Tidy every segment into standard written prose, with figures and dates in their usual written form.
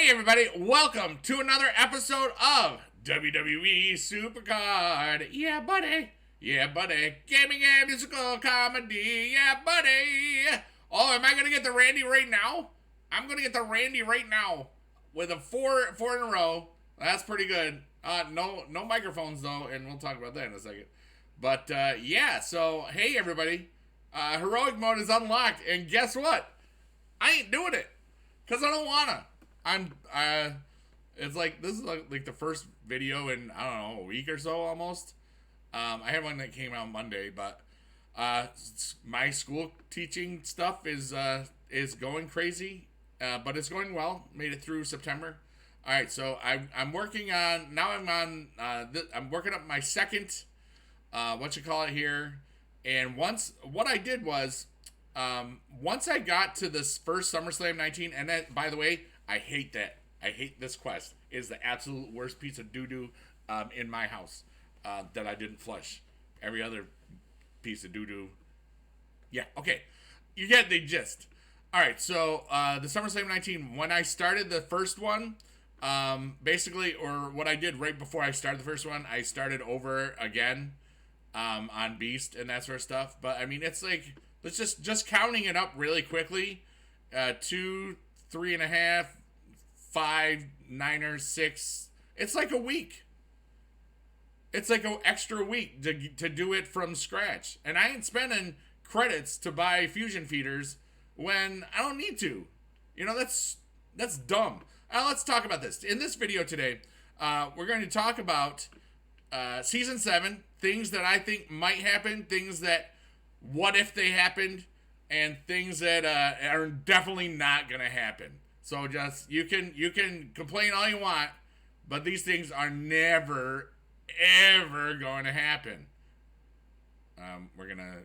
Hey everybody, welcome to another episode of WWE SuperCard. Yeah, buddy. Yeah, buddy. Gaming and musical comedy. Yeah, buddy. Oh, am I going to get the Randy right now? I'm going to get the Randy right now with a four in a row. That's pretty good. No microphones though, and we'll talk about that in a second. But yeah, so hey everybody. Heroic mode is unlocked, and guess what? I ain't doing it because I don't wanna. It's like this is like the first video in I don't know a week or so almost. I had one that came out Monday, but my school teaching stuff is going crazy, but it's going well. Made it through September. All right, so I'm working on now. I'm working up my second here, and what I did was once I got to this first SummerSlam 19, and then by the way, I hate that. I hate this quest. It is the absolute worst piece of doo-doo in my house that I didn't flush. Every other piece of doo-doo. Yeah, okay. You get the gist. Alright, so the SummerSlam 19, when I started the first one, basically, or what I did right before I started the first one, I started over again on Beast and that sort of stuff. But, I mean, it's like, let's just counting it up really quickly. 2, 3.5, 5, 9, 6. It's like a week. It's like an extra week to do it from scratch. And I ain't spending credits to buy fusion feeders when I don't need to. You know, that's dumb. Let's talk about this. In this video today, we're going to talk about Season 7, things that I think might happen, things that what if they happened, and things that are definitely not going to happen. So just you can complain all you want, but these things are never ever going to happen. I'm gonna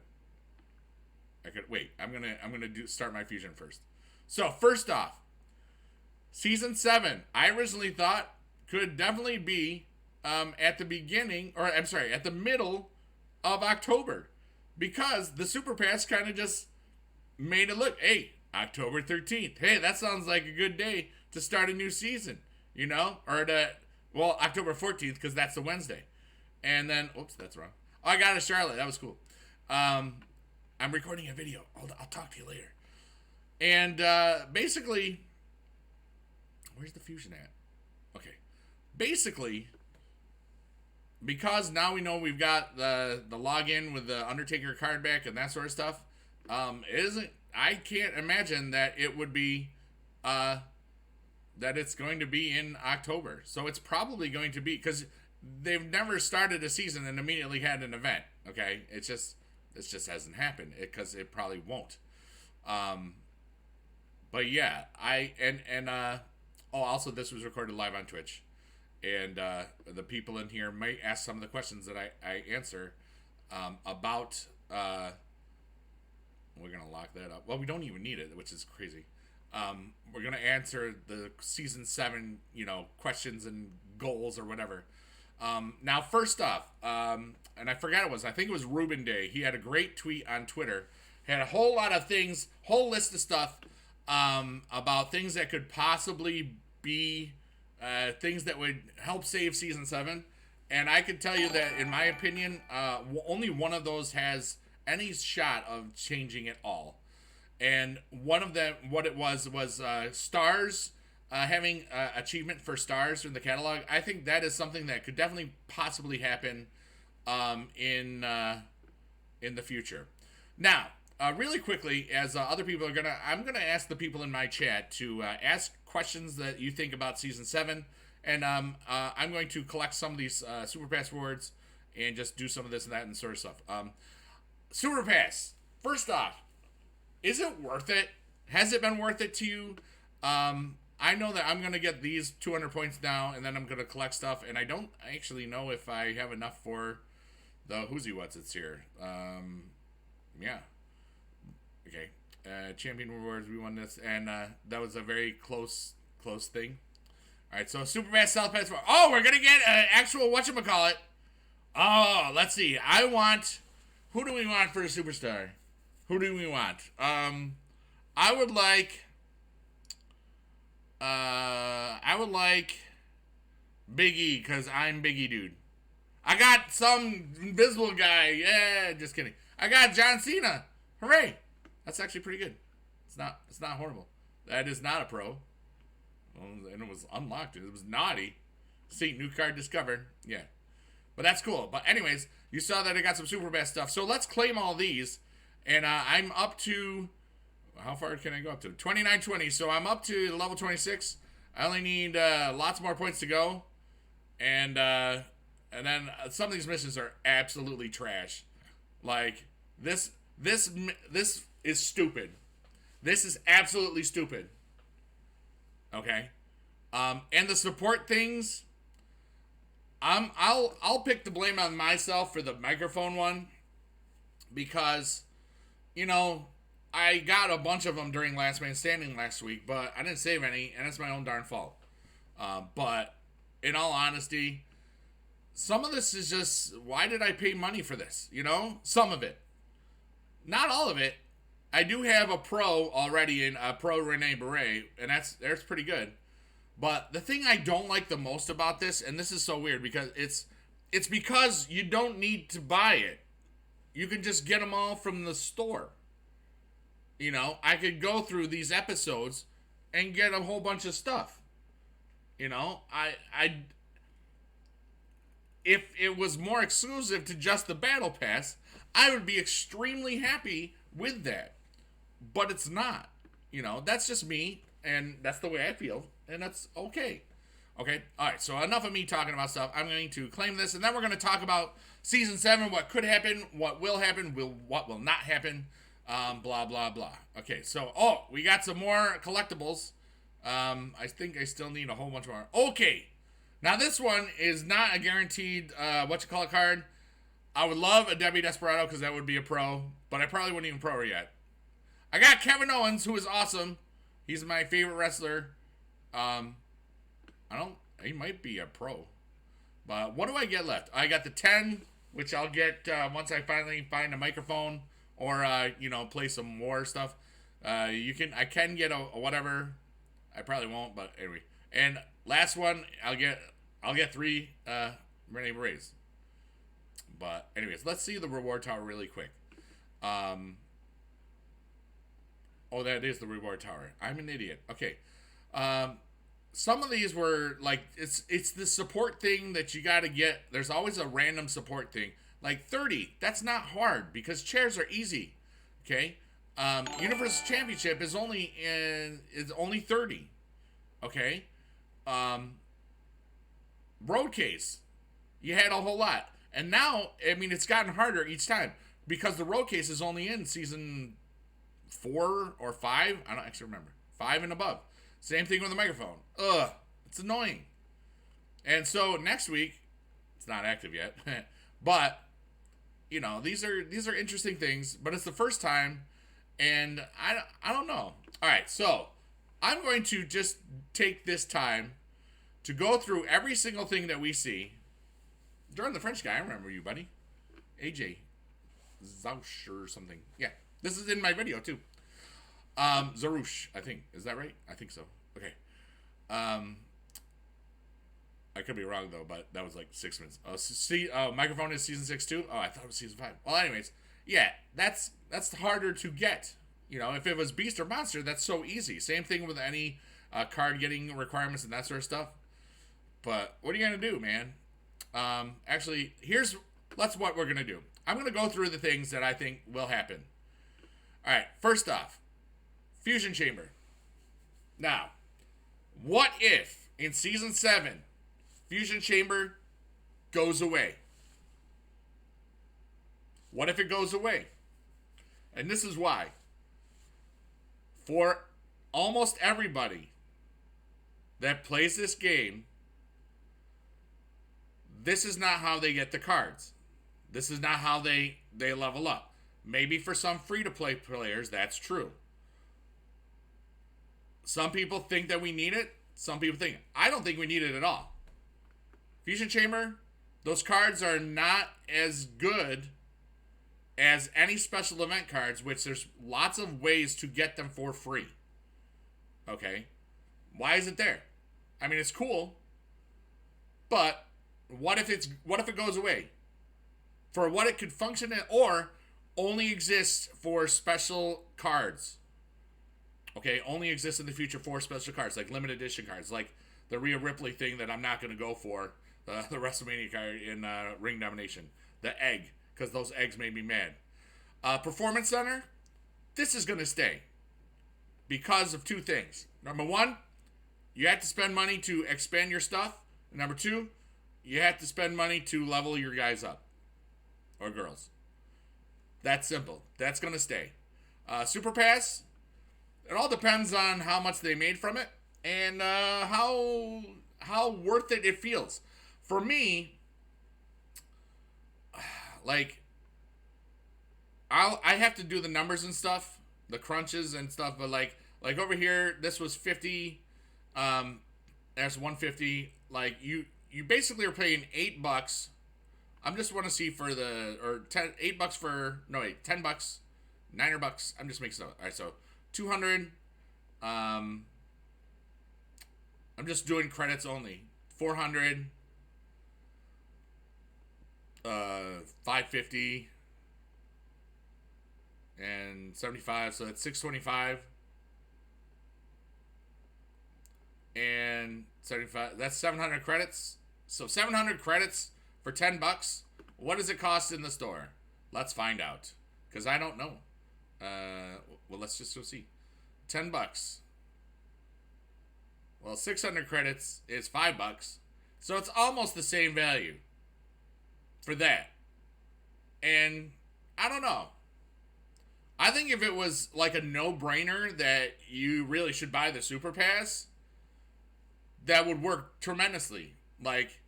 start my fusion first. So first off, Season 7, I originally thought could definitely be at the middle of October, because the Super Pass kind of just made it look, hey, October 13th. Hey, that sounds like a good day to start a new season, you know? Or October 14th, because that's the Wednesday. And then, oops, that's wrong. Oh, I got a Charlotte. That was cool. I'm recording a video. I'll talk to you later. And basically, where's the fusion at? Okay. Basically, because now we know we've got the login with the Undertaker card back and that sort of stuff, I can't imagine that it would be that it's going to be in October. So it's probably going to be, because they've never started a season and immediately had an event. Okay, it just hasn't happened because it probably won't. But yeah, also this was recorded live on Twitch, and the people in here might ask some of the questions that I answer about. We're gonna lock that up. Well, we don't even need it, which is crazy. We're gonna answer the Season 7, questions and goals or whatever. Now, first off, and I forgot I think it was Ruben Day. He had a great tweet on Twitter. Had a whole lot of things, whole list of stuff about things that could possibly be things that would help save Season 7. And I could tell you that, in my opinion, only one of those has any shot of changing it all. And one of them, what it was stars, having achievement for stars in the catalog. I think that is something that could definitely possibly happen in the future. Now, really quickly, as other people I'm gonna ask the people in my chat to ask questions that you think about Season 7, and I'm going to collect some of these Super Pass rewards and just do some of this and that and sort of stuff. Super Pass. First off, is it worth it? Has it been worth it to you? I know that I'm going to get these 200 points now, and then I'm going to collect stuff, and I don't actually know if I have enough for the Whoosy What's It's here. Yeah. Okay. Champion rewards, we won this, and that was a very close thing. Alright, so Super Pass, South Pass. Oh, we're going to get an actual whatchamacallit. Oh, let's see. Who do we want for a superstar? Who do we want? I would like I would like Big E, because I'm bigedude. I got some invisible guy. Yeah, just kidding. I got John Cena. Hooray! That's actually pretty good. It's not horrible. That is not a pro. And it was unlocked. It was naughty. See, new card discovered. Yeah. But that's cool. But anyways, you saw that I got some super best stuff. So let's claim all these. And I'm up to... How far can I go up to? 2920. So I'm up to level 26. I only need lots more points to go. And then some of these missions are absolutely trash. Like, this is stupid. This is absolutely stupid. Okay? And the support things, I'll pick the blame on myself for the microphone one, because, you know, I got a bunch of them during Last Man Standing last week, but I didn't save any, and it's my own darn fault. But in all honesty, some of this is just, why did I pay money for this? You know, some of it, not all of it. I do have a pro already in a pro Rene Beret, and that's pretty good. But the thing I don't like the most about this, and this is so weird, because it's because you don't need to buy it. You can just get them all from the store. You know, I could go through these episodes and get a whole bunch of stuff. You know, if it was more exclusive to just the Battle Pass, I would be extremely happy with that. But it's not. You know, that's just me, and that's the way I feel, and that's okay. Okay, alright, so enough of me talking about stuff. I'm going to claim this, and then we're going to talk about Season 7, what could happen, what will happen, what will not happen, blah, blah, blah. Okay, so, we got some more collectibles. I think I still need a whole bunch more. Okay, now this one is not a guaranteed, card. I would love a Debbie Desperado, because that would be a pro, but I probably wouldn't even pro her yet. I got Kevin Owens, who is awesome. He's my favorite wrestler. He might be a pro. But what do I get left? I got the 10, which I'll get once I finally find a microphone or, play some more stuff. I can get a whatever. I probably won't, but anyway. And last one, I'll get 3 Rene Berets. But anyways, let's see the reward tower really quick. That is the reward tower. I'm an idiot. Okay. Some of these were, like, it's the support thing that you gotta get. There's always a random support thing. Like, 30. That's not hard, because chairs are easy. Okay? Universal Championship is only 30. Okay? Road Case. You had a whole lot. And now, I mean, it's gotten harder each time, because the Road Case is only in Season 4 or 5. I don't actually remember. 5 and above. Same thing with the microphone. It's annoying. And so next week, it's not active yet, but you know, these are interesting things. But it's the first time, and I don't know. All right, so I'm going to just take this time to go through every single thing that we see. During the French guy, I remember you, buddy. AJ Zausch or something. Yeah, this is in my video too. Zarouche, I think. Is that right? I think so. Okay. I could be wrong though, but that was like 6 minutes. Microphone is Season 6 too? Oh, I thought it was Season 5. Well, anyways, yeah, that's harder to get. You know, if it was Beast or Monster, that's so easy. Same thing with any card getting requirements and that sort of stuff. But what are you gonna do, man? Actually, that's what we're gonna do. I'm gonna go through the things that I think will happen. All right, first off, Fusion Chamber. Now, what if in Season 7, Fusion Chamber goes away? What if it goes away? And this is why. For almost everybody that plays this game, this is not how they get the cards. This is not how they level up. Maybe for some free-to-play players, that's true. Some people think that we need it. Some people think, I don't think we need it at all. Fusion Chamber, those cards are not as good as any special event cards, which there's lots of ways to get them for free. Okay? Why is it there? I mean, it's cool, but what if it goes away? For what it could function at, or only exists for special cards. Okay, only exists in the future for special cards, like limited edition cards, like the Rhea Ripley thing that I'm not going to go for, the WrestleMania card in Ring Domination. The egg, because those eggs made me mad. Performance Center, this is going to stay because of two things. Number one, you have to spend money to expand your stuff. And number two, you have to spend money to level your guys up. Or girls. That's simple. That's going to stay. Super Pass, it all depends on how much they made from it and how worth it feels. For me, like, I have to do the numbers and stuff, the crunches and stuff, but like over here, this was 50, there's 150. Like, you basically are paying $8. I'm just want to see for the, or $8 for, no wait, $10, $9. I'm just making stuff. All right, so 200. I'm just doing credits only. 400. 550. And 75. So that's 625. And 75. That's 700 credits. So 700 credits for $10. What does it cost in the store? Let's find out, because I don't know. Well, let's just go see. $10. Well, 600 credits is $5, so it's almost the same value for that. And I don't know. I think if it was like a no-brainer that you really should buy the Super Pass, that would work tremendously. Like,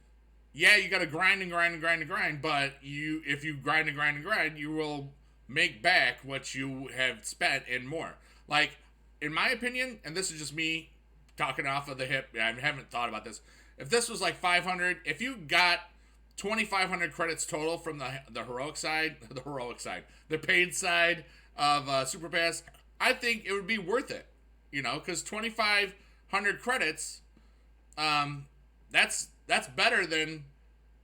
yeah, you got to grind and grind and grind and grind, but if you grind and grind and grind, you will make back what you have spent and more. Like, in my opinion, and this is just me talking off of the hip, I haven't thought about this. If this was like 500, if you got 2,500 credits total from the heroic side, the paid side of Super Pass, I think it would be worth it. You know, because 2,500 credits, that's better than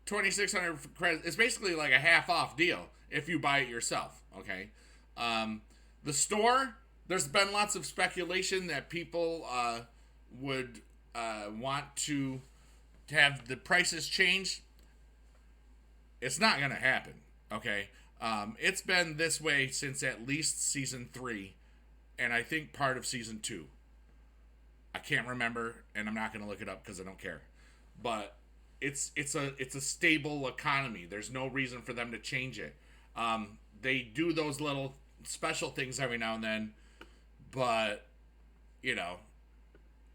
2,600 credits. It's basically like a half off deal if you buy it yourself. Okay. The store, there's been lots of speculation that people would want to have the prices changed. It's not going to happen. Okay. It's been this way since at least season 3, and I think part of season 2. I can't remember, and I'm not going to look it up because I don't care. But it's a stable economy. There's no reason for them to change it. They do those little special things every now and then, but you know,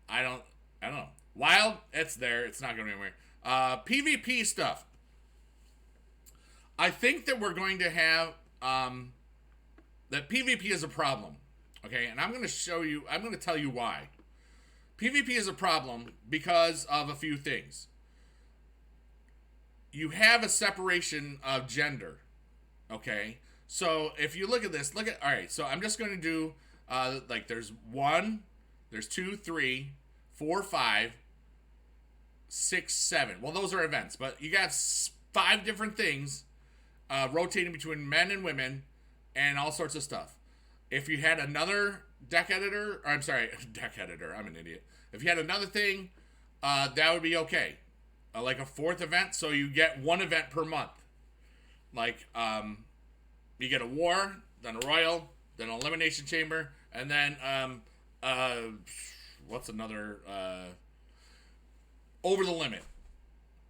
I don't know. Wild, it's there. It's not going to be anywhere. PvP stuff. I think that we're going to have that PvP is a problem. Okay, and I'm going to tell you why. PvP is a problem because of a few things. You have a separation of gender. Okay? So if you look at this, alright, so I'm just going to do, like there's 1, there's 2, 3, 4, 5, 6, 7. Well, those are events, but you got 5 different things rotating between men and women and all sorts of stuff. If you had another deck editor, I'm an idiot. If you had another thing, that would be okay. Like a 4th event, so you get 1 event per month. Like, you get a war, then a royal, then an elimination chamber, and then, what's another, over the limit.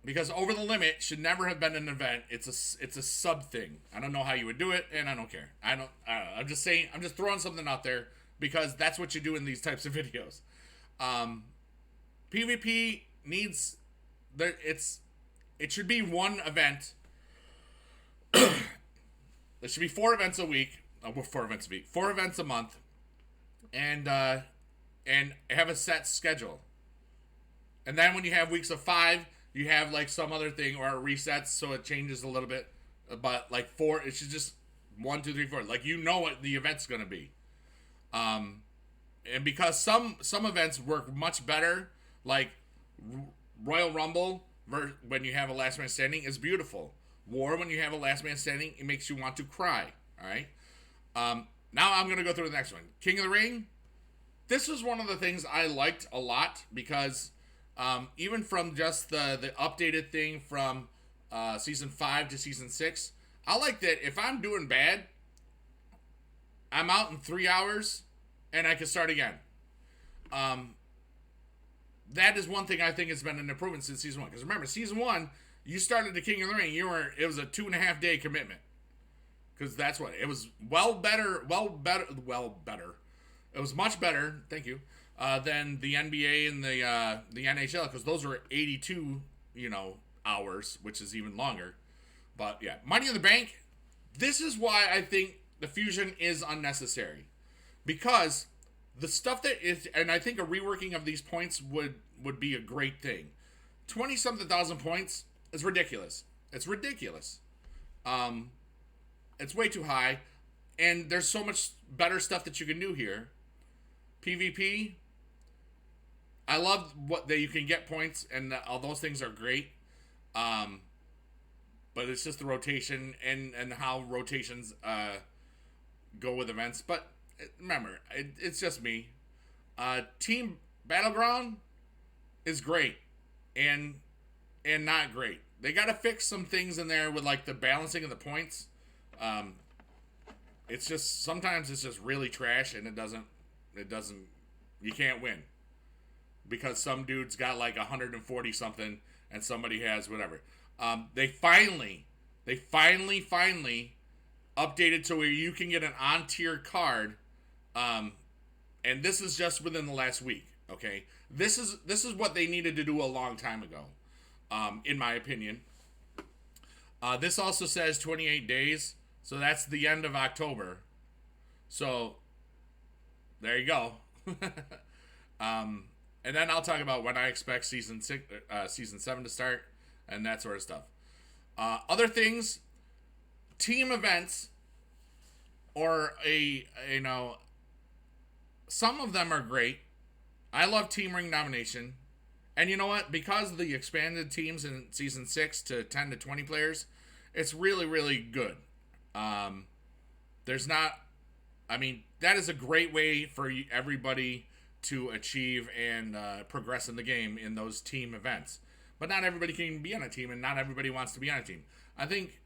Because over the limit should never have been an event. It's a sub thing. I don't know how you would do it, and I don't care. I don't know. I'm just saying. I'm just throwing something out there because that's what you do in these types of videos. PvP needs it should be 1 event. There should be 4 events a week. 4 events a week. 4 events a month, and have a set schedule. And then when you have weeks of 5. You have like some other thing or it resets so it changes a little bit. But like 4, it should just 1, 2, 3, 4. Like you know what the event's gonna be. And because some events work much better, like Royal Rumble when you have a last man standing is beautiful. War when you have a last man standing, it makes you want to cry. All right. Now I'm gonna go through the next one. King of the Ring. This was one of the things I liked a lot because even from just the updated thing from season 5 to season 6, I like that if I'm doing bad, I'm out in 3 hours and I can start again. That is one thing I think has been an improvement since season 1. Because remember, season 1, you started the King of the Ring. It was a 2.5 day commitment. Because that's what it was. Well better. It was much better. Thank you. Than the NBA and the NHL, because those were 82 hours, which is even longer. But yeah, Money in the Bank. This is why I think the fusion is unnecessary, because the stuff that is, and I think a reworking of these points would be a great thing. 20-something thousand points is ridiculous. It's ridiculous. It's way too high, and there's so much better stuff that you can do here. PvP, I love that you can get points, and all those things are great. But it's just the rotation and how rotations go with events. But remember, it's just me. Team Battleground is great and not great. They got to fix some things in there with like the balancing of the points. It's just sometimes it's just really trash, and it doesn't. You can't win because some dude's got like 140 something and somebody has whatever. They finally updated to where you can get an on-tier card, and this is just within the last week. Okay, this is what they needed to do a long time ago, in my opinion. This also says 28 days, so that's the end of October. So there you go. And then I'll talk about when I expect season 7 to start and that sort of stuff. Other things, team events, or some of them are great. I love Team Ring Domination. And you know what? Because of the expanded teams in season 6 to 10 to 20 players, it's really, really good. That is a great way for everybody to achieve and progress in the game in those team events. But not everybody can be on a team, and not everybody wants to be on a team. I think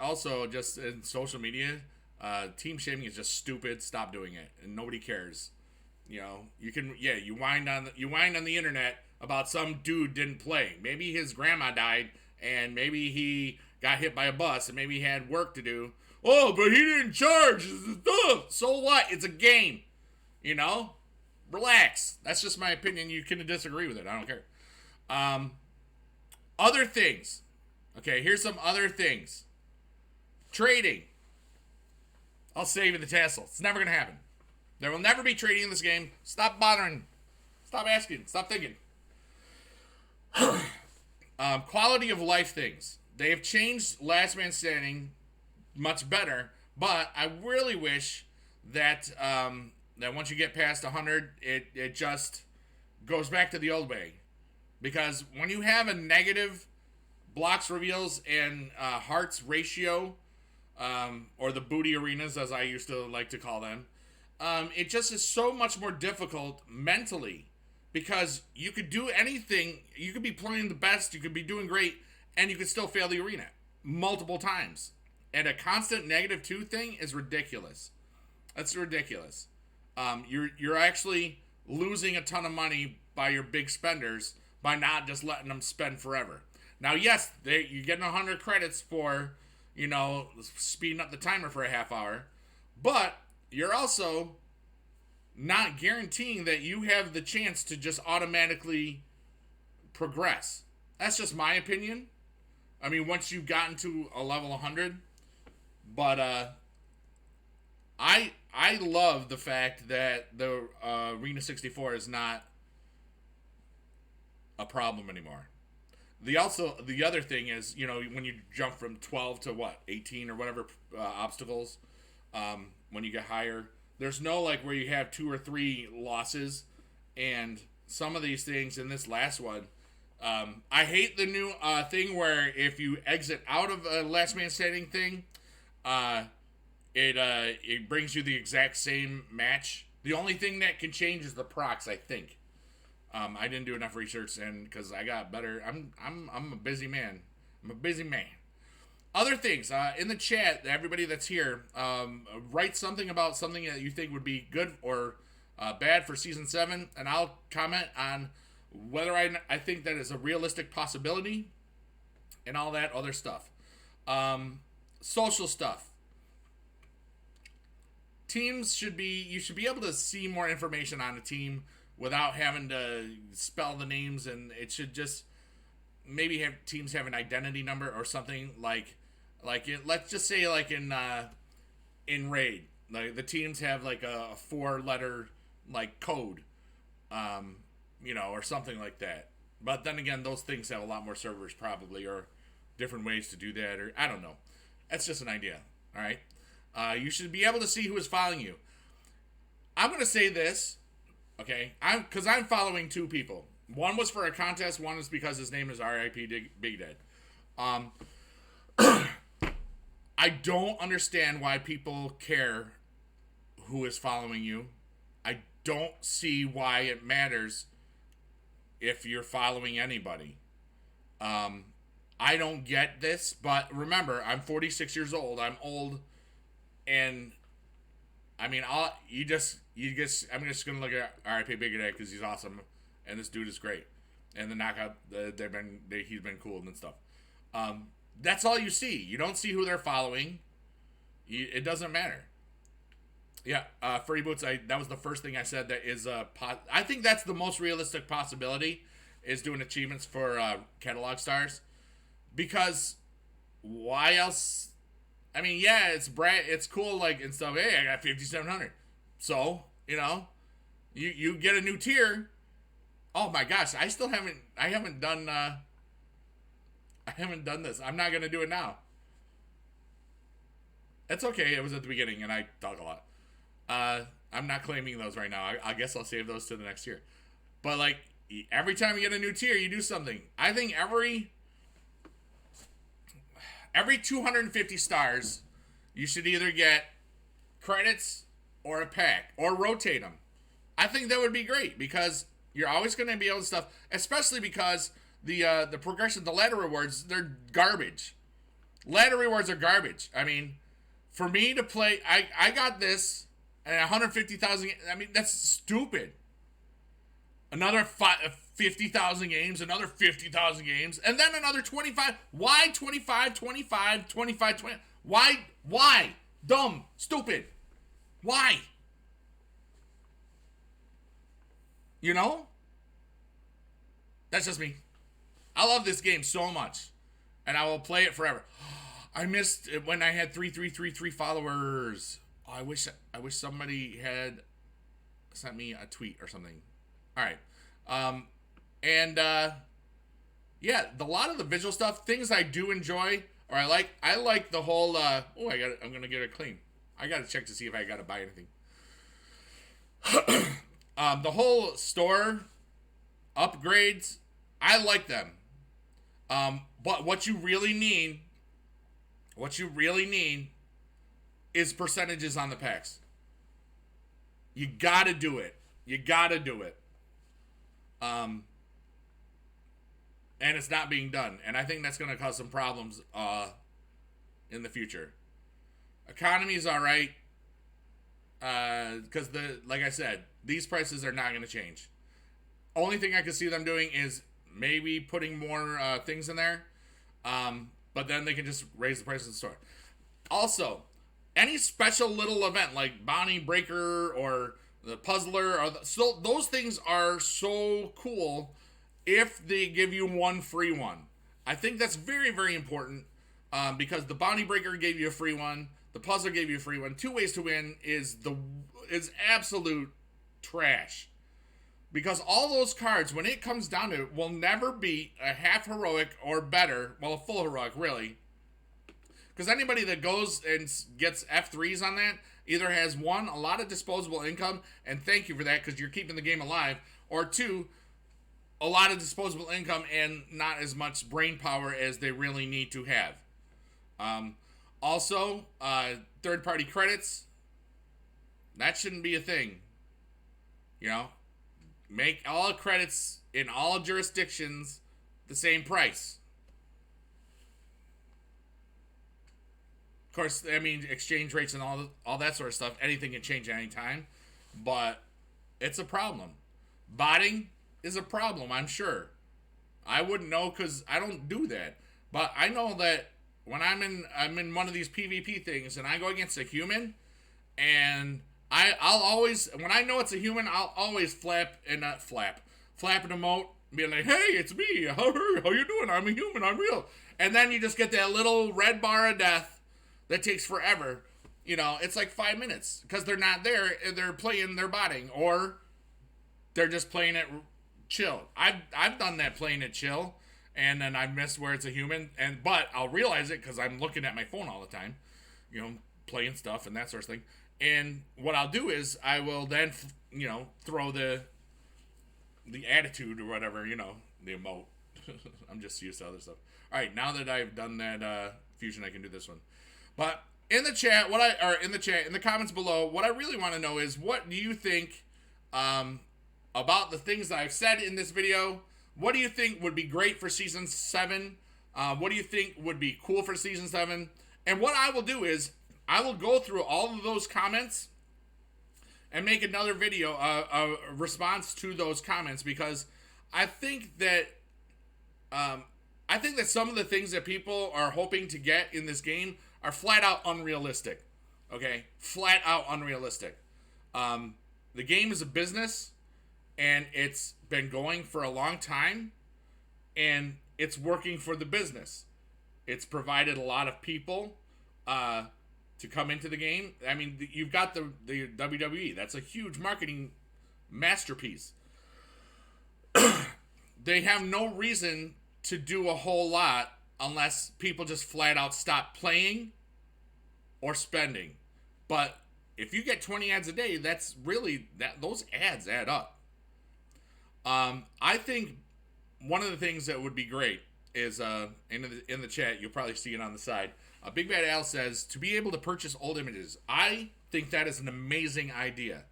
also just in social media, team shaming is just stupid. Stop doing it, and nobody cares. You whine on the internet about some dude didn't play. Maybe his grandma died, and maybe he got hit by a bus, and maybe he had work to do. Oh, but he didn't charge. So what? It's a game. Relax. That's just my opinion. You can disagree with it. I don't care. Other things. Okay, here's some other things. Trading. I'll save you the tassel. It's never going to happen. There will never be trading in this game. Stop bothering. Stop asking. Stop thinking. Quality of life things. They have changed Last Man Standing much better, but I really wish that that once you get past 100, it just goes back to the old way. Because when you have a negative blocks, reveals, and hearts ratio, or the booty arenas, as I used to like to call them, it just is so much more difficult mentally. Because you could do anything, you could be playing the best, you could be doing great, and you could still fail the arena multiple times. And a constant -2 thing is ridiculous. That's ridiculous. You're actually losing a ton of money by your big spenders by not just letting them spend forever. Now, yes, you're getting 100 credits for, speeding up the timer for a half hour, but you're also not guaranteeing that you have the chance to just automatically progress. That's just my opinion. I mean, once you've gotten to a level 100, but I love the fact that the Arena 64 is not a problem anymore. The other thing is, when you jump from 12 to 18 or whatever obstacles, when you get higher, there's no like where you have 2 or 3 losses, and some of these things in this last one, I hate the new thing where if you exit out of a last man standing thing, uh, it brings you the exact same match. The only thing that can change is the procs, I think. I didn't do enough research, and because I got better, I'm a busy man. I'm a busy man. Other things in the chat, everybody that's here, write something about something that you think would be good or bad for season 7, and I'll comment on whether I think that is a realistic possibility and all that other stuff. Social stuff. Teams should be, you should be able to see more information on a team without having to spell the names, and it should just maybe have teams have an identity number or something let's just say like in Raid, like the teams have like a 4-letter like code, or something like that. But then again, those things have a lot more servers probably, or different ways to do that, or I don't know. That's just an idea. All right. You should be able to see who is following you. I'm gonna say this, okay? Because I'm following 2 people. One was for a contest. One is because his name is R.I.P. bigedude. I don't understand why people care who is following you. I don't see why it matters if you're following anybody. I don't get this, but remember, I'm 46 years old. I'm old, and I mean, I'm just gonna look at R.I.P. bigedude because he's awesome, and this dude is great, and the knockout, he's been cool and stuff. That's all you see. You don't see who they're following. It doesn't matter. Yeah, Free Boots, that was the first thing I said that is I think that's the most realistic possibility, is doing achievements for catalog stars. Because why else? I mean, yeah, it's cool, like, and stuff. Hey, I got 5,700. So, you get a new tier. Oh my gosh, I haven't done this. I'm not gonna do it now. It's okay. It was at the beginning, and I talk a lot. I'm not claiming those right now. I guess I'll save those to the next year. But like every time you get a new tier, you do something. I think every 250 stars, you should either get credits or a pack or rotate them. I think that would be great because you're always going to be able to stuff, especially because the progression, the ladder rewards, they're garbage. Ladder rewards are garbage. I mean, for me to play, I got this and 150,000. I mean, that's stupid. Another 50,000 games, another 50,000 games, and then another 25. Why 25, 25, 25, 20? Why? Dumb, stupid. Why? That's just me. I love this game so much, and I will play it forever. I missed it when I had 3,333 followers. Oh, I wish somebody had sent me a tweet or something. All right. Yeah, a lot of the visual stuff, things I do enjoy, or I like the whole, I'm going to get it clean. I got to check to see if I got to buy anything. The whole store upgrades, I like them. But what you really need is percentages on the packs. You got to do it. And it's not being done. And I think that's going to cause some problems in the future. Economy is all right. Because, like I said, these prices are not going to change. Only thing I could see them doing is maybe putting more things in there. But then they can just raise the price of the store. Also, any special little event like Bounty Breaker or the Puzzler, so those things are so cool if they give you one free one. I think that's very, very important because the Bounty Breaker gave you a free one. The Puzzler gave you a free one. 2 ways to win is absolute trash. Because all those cards, when it comes down to it, will never beat a half heroic or better. Well, a full heroic, really. Because anybody that goes and gets F3s on that either has, 1, a lot of disposable income, and thank you for that because you're keeping the game alive, or 2, a lot of disposable income and not as much brain power as they really need to have. Also, third-party credits, that shouldn't be a thing. You know, make all credits in all jurisdictions the same price. Of course, I mean, exchange rates and all that sort of stuff, anything can change at any time, but it's a problem. Botting is a problem, I'm sure. I wouldn't know because I don't do that. But I know that when I'm in one of these PvP things and I go against a human, and I'll always, when I know it's a human, I'll always flap an emote, being like, hey, it's me, how you doing? I'm a human, I'm real. And then you just get that little red bar of death that takes forever. You know, it's like 5 minutes because they're not there, they're playing their botting, or they're just playing it chill. I've done that, playing it chill, and then I miss where it's a human, but I'll realize it because I'm looking at my phone all the time, you know, playing stuff and that sort of thing. And what I'll do is I will then, you know, throw the attitude or whatever, you know, the emote. I'm just used to other stuff. All right, now that I've done that fusion, I can do this one. But in the chat, in the comments below, what I really want to know is, what do you think about the things that I've said in this video? What do you think would be great for Season 7? What do you think would be cool for Season 7? And what I will do is, I will go through all of those comments and make another video, a response to those comments, because I think that some of the things that people are hoping to get in this game are flat out unrealistic. Okay? Flat out unrealistic. The game is a business, and it's been going for a long time, and it's working for the business. It's provided a lot of people to come into the game. I mean, you've got the WWE. That's a huge marketing masterpiece. They have no reason to do a whole lot unless people just flat out stop playing or spending. But if you get 20 ads a day, that's really, those ads add up. I think one of the things that would be great is, in the chat, you'll probably see it on the side. Big Bad Al says, to be able to purchase old images. I think that is an amazing idea.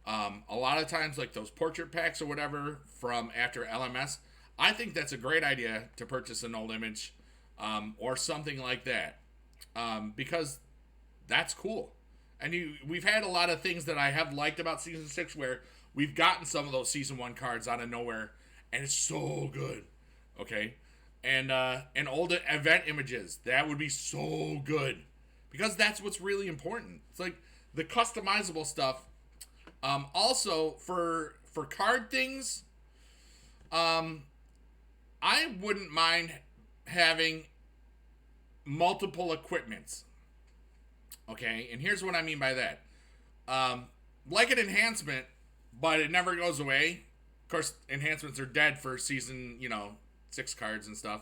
A lot of times, like those portrait packs or whatever from after LMS, I think that's a great idea to purchase an old image, or something like that, because that's cool. And we've had a lot of things that I have liked about Season 6 where we've gotten some of those Season 1 cards out of nowhere, and it's so good, okay? And old event images, that would be so good, because that's what's really important. It's like the customizable stuff. Also, for card things, I wouldn't mind having multiple equipments. Okay, and here's what I mean by that. Like an enhancement, but it never goes away. Of course, enhancements are dead for Season, 6 cards and stuff.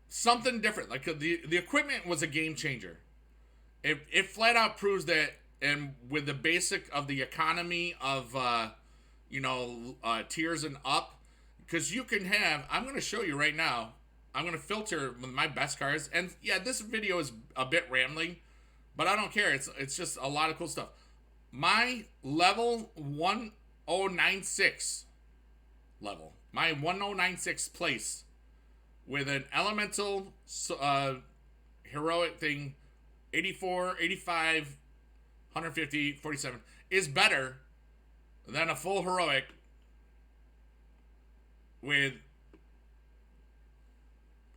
Something different. Like the equipment was a game changer. It flat out proves that, and with the basic of the economy of, tiers and up, because you can have, I'm going to show you right now, I'm going to filter my best cards, and yeah, this video is a bit rambling, but I don't care. It's just a lot of cool stuff. My level 1096 level, my 1096 place with an elemental heroic thing, 84, 85, 150, 47 is better than a full heroic with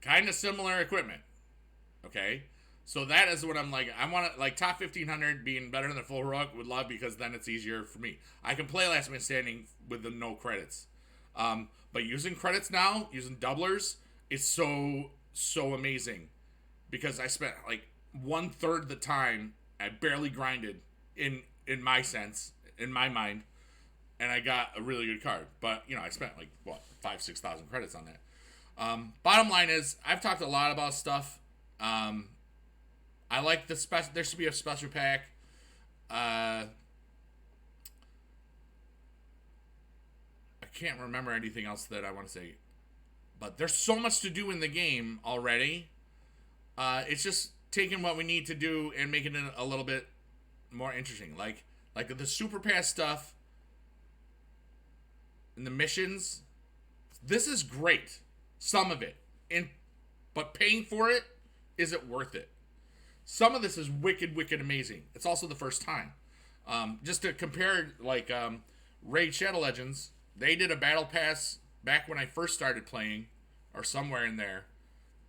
kind of similar equipment. Okay, so that is what I'm like. I want to, like, top 1500 being better than the full heroic would love, because then it's easier for me. I can play last man standing with the no credits. But using credits now, using doublers, is so amazing, because I spent like 1/3 the time I barely grinded in my sense, in my mind, and I got a really good card. But I spent like 5,000-6,000 credits on that. Bottom line is, I've talked a lot about stuff. I like the special. There should be a special pack. can't remember anything else that I want to say. But there's so much to do in the game already. It's just taking what we need to do and making it a little bit more interesting. Like the Super Pass stuff and the missions. This is great. Some of it. But paying for it, is it worth it? Some of this is wicked, wicked amazing. It's also the first time. Just to compare, like, Raid Shadow Legends, they did a battle pass back when I first started playing, or somewhere in there,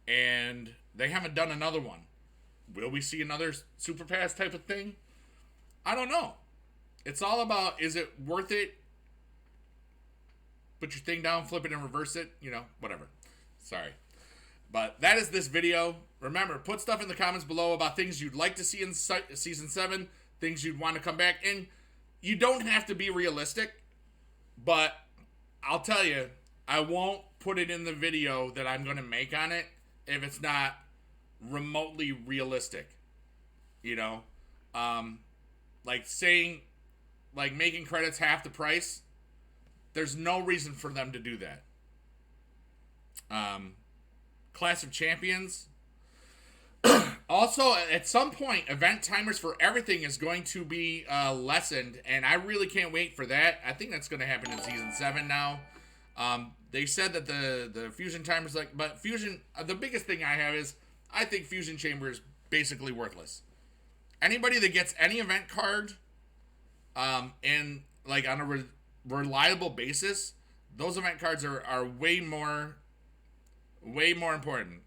and they haven't done another one. Will we see another Super Pass type of thing? I don't know. It's all about, is it worth it? Put your thing down, flip it, and reverse it. You know, whatever. Sorry. But that is this video. Remember, put stuff in the comments below about things you'd like to see in Season 7, things you'd want to come back. And you don't have to be realistic, but I'll tell you, I won't put it in the video that I'm going to make on it if it's not remotely realistic. You know? Like saying, like making credits half the price, there's no reason for them to do that. Clash of Champions. Also, at some point, event timers for everything is going to be lessened, and I really can't wait for that. I think that's going to happen in Season 7 now. They said that the Fusion timers, but Fusion, the biggest thing I have is, I think Fusion Chamber is basically worthless. Anybody that gets any event card, and like on a reliable basis, those event cards are way more important.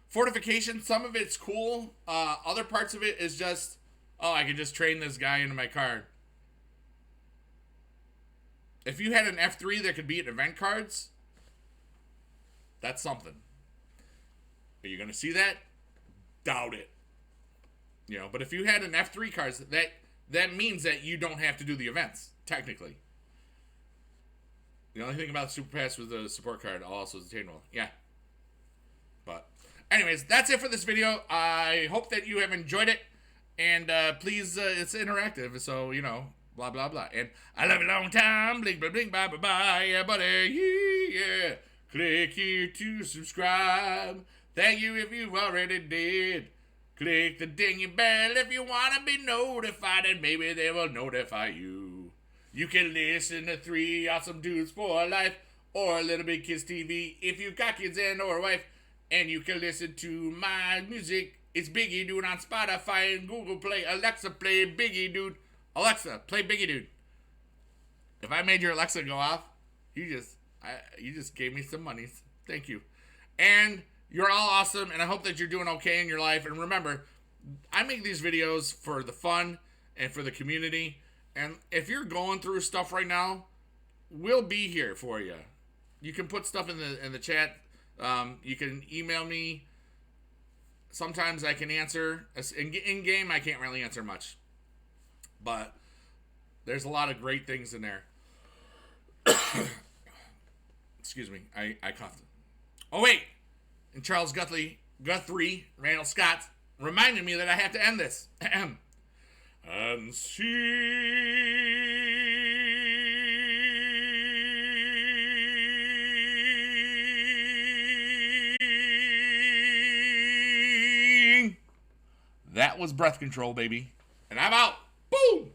Fortification, some of it's cool. Other parts of it is just, oh, I can just train this guy into my card. If you had an F3 that could beat event cards, that's something. Are you going to see that? Doubt it. You know, but if you had an F3 cards, that means that you don't have to do the events, technically. The only thing about Super Pass was the support card, also is attainable. Yeah. But anyways, that's it for this video. I hope that you have enjoyed it. And please, it's interactive, so, you know, blah, blah, blah. And I love you a long time. Blink, blink, blink, bye, bye, bye. Yeah, buddy. Yeah. Click here to subscribe. Thank you if you already did. Click the dingy bell if you want to be notified, and maybe they will notify you. You can listen to 3 awesome dudes for life, or Little Big Kids TV if you've got kids and or a wife. And you can listen to my music. It's bigedude on Spotify and Google Play. Alexa, play bigedude. Alexa, play bigedude. If I made your Alexa go off, you just gave me some money. Thank you. And you're all awesome, and I hope that you're doing okay in your life. And remember, I make these videos for the fun and for the community. And if you're going through stuff right now, we'll be here for you. You can put stuff in the chat. You can email me. Sometimes I can answer. In game, I can't really answer much. But there's a lot of great things in there. Excuse me. I coughed. Oh, wait. And Charles Guthrie, Randall Scott, reminded me that I have to end this. And that was breath control, baby.